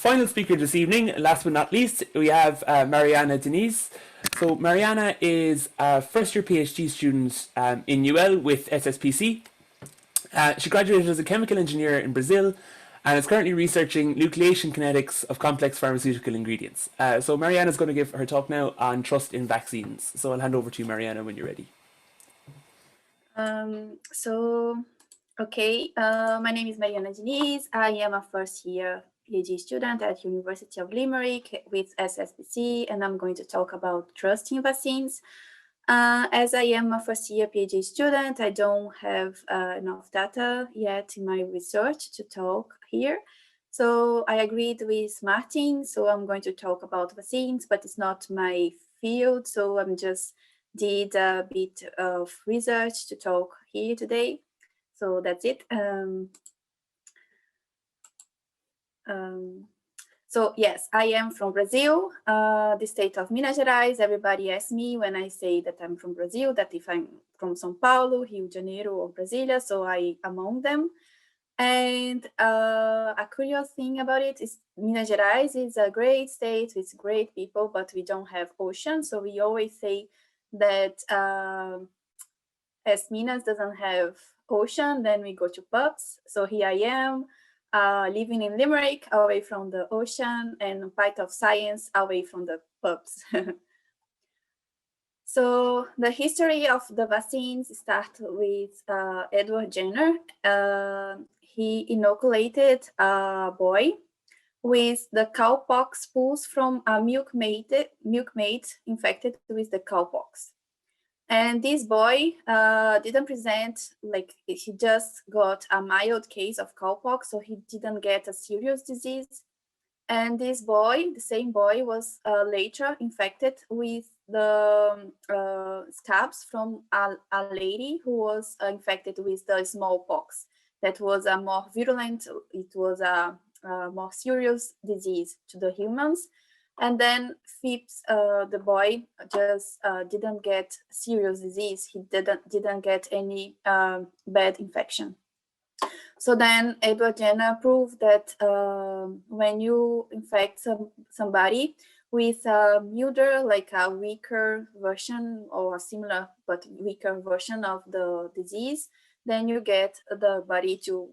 final speaker this evening, last but not least, we have Mariana Diniz. So Mariana is a first-year PhD student in UL with SSPC. She graduated as a chemical engineer in Brazil and is currently researching nucleation kinetics of complex pharmaceutical ingredients. So Mariana is going to give her talk now on trust in vaccines. So I'll hand over to you, Mariana, when you're ready. My name is Mariana Diniz. I am a first-year PhD student at University of Limerick with SSPC, and I'm going to talk about trust in vaccines. As I am a first-year PhD student, I don't have enough data yet in my research to talk here. So I agreed with Martin, so I'm going to talk about vaccines, but it's not my field, so I'm just did a bit of research to talk here today. So that's it. So yes, I am from Brazil, the state of Minas Gerais. Everybody asks me when I say that I'm from Brazil, that if I'm from São Paulo, Rio de Janeiro, or Brasilia, so I among them. And a curious thing about it is Minas Gerais is a great state with great people, but we don't have ocean. So we always say that as Minas doesn't have ocean, then we go to pubs. So here I am, living in Limerick, away from the ocean, and Pint of science, away from the pubs. So the history of the vaccines starts with Edward Jenner. He inoculated a boy with the cowpox pus from a milkmaid infected with the cowpox. And this boy didn't present, like he just got a mild case of cowpox, so he didn't get a serious disease. And this boy, the same boy, was later infected with the scabs from a lady who was infected with the smallpox. That was a more virulent, it was a more serious disease to the humans. And then Phipps, the boy, just didn't get serious disease. He didn't get any bad infection. So then Edward Jenner proved that when you infect somebody with a milder, like a weaker version or a similar but weaker version of the disease, then you get the body to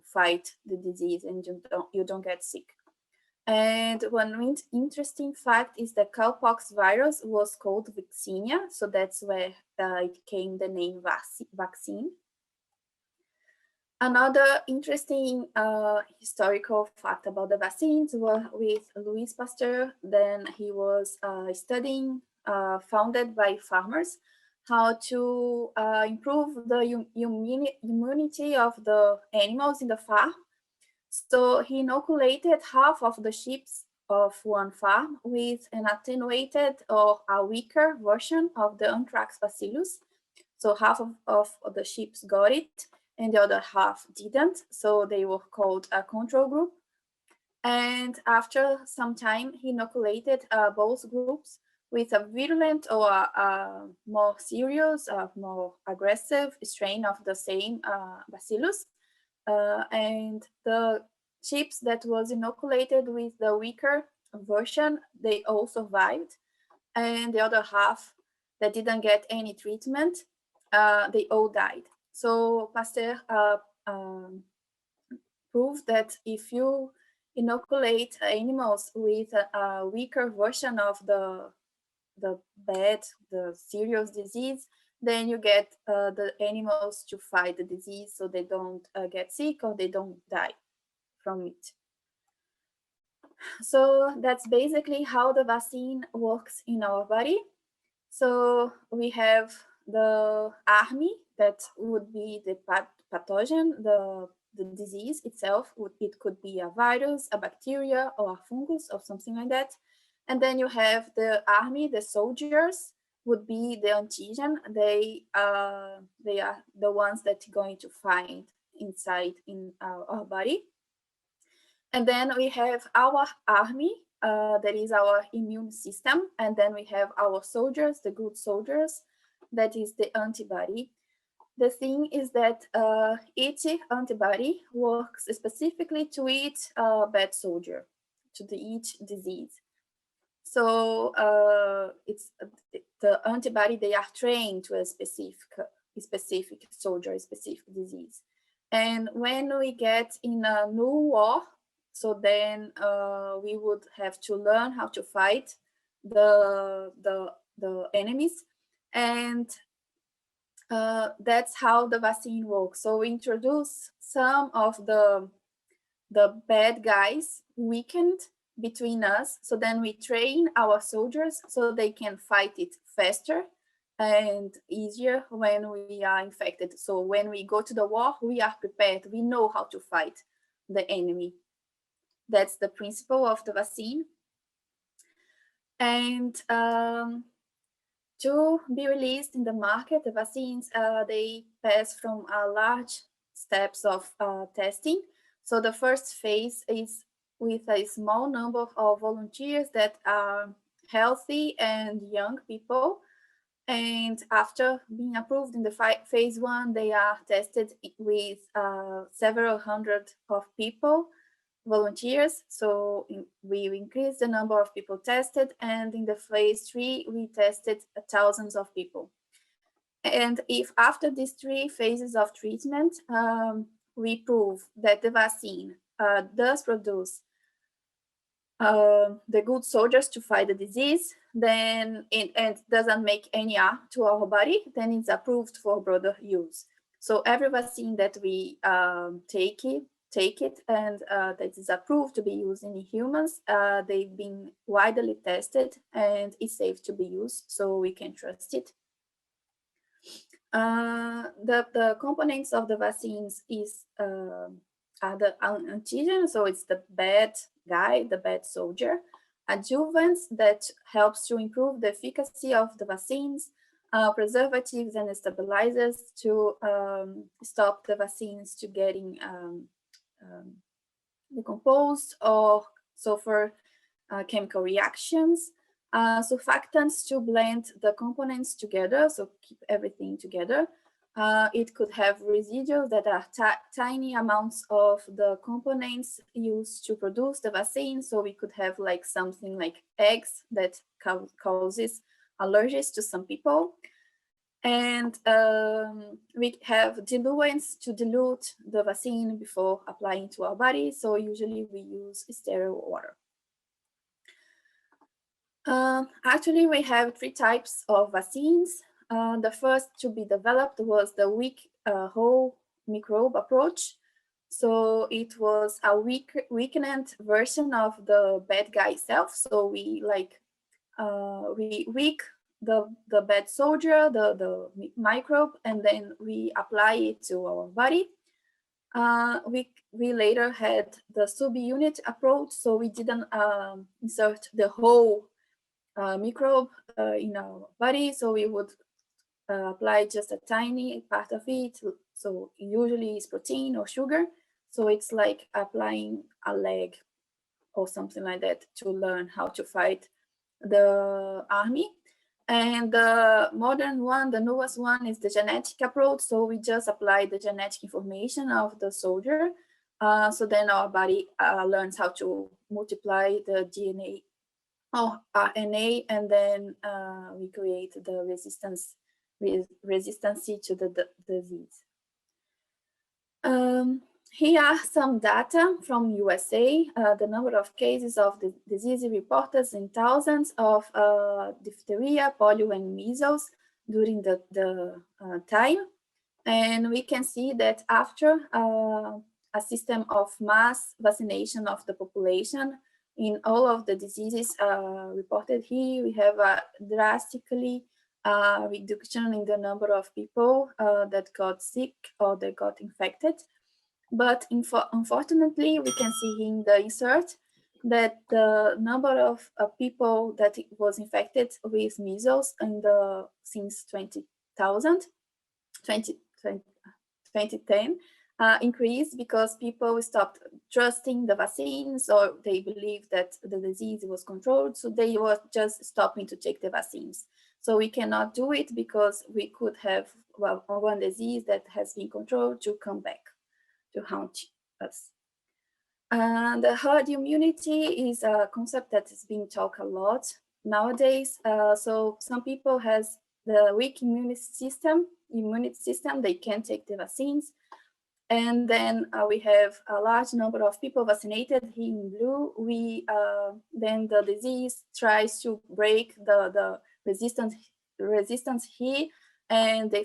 fight the disease and you don't get sick. And one interesting fact is that cowpox virus was called vaccinia, so that's where it came the name vaccine. Another interesting historical fact about the vaccines was with Louis Pasteur. Then he was studying, founded by farmers, how to improve the immunity of the animals in the farm. So he inoculated half of the sheep of one farm with an attenuated or a weaker version of the anthrax bacillus. So half of the sheep got it and the other half didn't. So they were called a control group. And after some time, he inoculated both groups with a virulent or a more serious, more aggressive strain of the same bacillus. And the sheep that was inoculated with the weaker version, they all survived. And the other half that didn't get any treatment, they all died. So Pasteur proved that if you inoculate animals with a weaker version of the serious disease, then you get the animals to fight the disease so they don't get sick or they don't die from it. So that's basically how the vaccine works in our body. So we have the army that would be the pathogen, the disease itself. It could be a virus, a bacteria, or a fungus or something like that. And then you have the army, the soldiers, would be the antigen. They are the ones that are going to find inside in our body. And then we have our army, that is our immune system. And then we have our soldiers, the good soldiers, that is the antibody. The thing is that each antibody works specifically to eat a bad soldier, each disease. So it's the antibody, they are trained to a specific soldier, a specific disease. And when we get in a new war, so then we would have to learn how to fight the enemies, and that's how the vaccine works. So we introduce some of the bad guys weakened between us, so then we train our soldiers so they can fight it faster and easier when we are infected. So when we go to the war, we are prepared, we know how to fight the enemy. That's the principle of the vaccine. And to be released in the market, the vaccines, they pass from large steps of testing. So the first phase is with a small number of volunteers that are healthy and young people. And after being approved in the phase 1, they are tested with several hundred of people, volunteers. So we increased the number of people tested, and in the phase 3, we tested thousands of people. And if after these 3 phases of treatment, we prove that the vaccine does produce the good soldiers to fight the disease, then it doesn't make any harm to our body, then it's approved for broader use. So every vaccine that we take it and that is approved to be used in humans, they've been widely tested and it's safe to be used, so we can trust it. The components of the vaccines are the antigen, so it's the bad guy, the bad soldier. Adjuvants that helps to improve the efficacy of the vaccines, preservatives and stabilizers to stop the vaccines to getting decomposed or suffer chemical reactions, surfactants to blend the components together, so keep everything together. It could have residuals that are tiny amounts of the components used to produce the vaccine. So we could have like something like eggs that causes allergies to some people. And we have diluents to dilute the vaccine before applying to our body. So usually we use sterile water. Actually, we have 3 types of vaccines. The first to be developed was the weak whole microbe approach. So it was a weakened version of the bad guy self. So we weak the bad soldier, the microbe, and then we apply it to our body. We later had the subunit approach. So we didn't insert the whole microbe in our body. So we would apply just a tiny part of it. So usually it's protein or sugar. So it's like applying a leg or something like that to learn how to fight the army. And the modern one, the newest one, is the genetic approach. So we just apply the genetic information of the soldier. So then our body learns how to multiply the DNA or RNA, and then we create the resistance to the disease. Here are some data from USA. The number of cases of the disease reported in thousands of diphtheria, polio, and measles during the time. And we can see that after a system of mass vaccination of the population in all of the diseases reported here, we have a drastically reduction in the number of people that got sick or that got infected. But unfortunately, we can see in the insert that the number of people that was infected with measles since 2010 increased because people stopped trusting the vaccines, or they believed that the disease was controlled, so they were just stopping to take the vaccines. So we cannot do it because we could have one disease that has been controlled to come back to haunt us. And the herd immunity is a concept that is being talked a lot nowadays. So some people has the weak immunity system, they can't take the vaccines. And then we have a large number of people vaccinated here in blue. Then the disease tries to break the resistance here, and they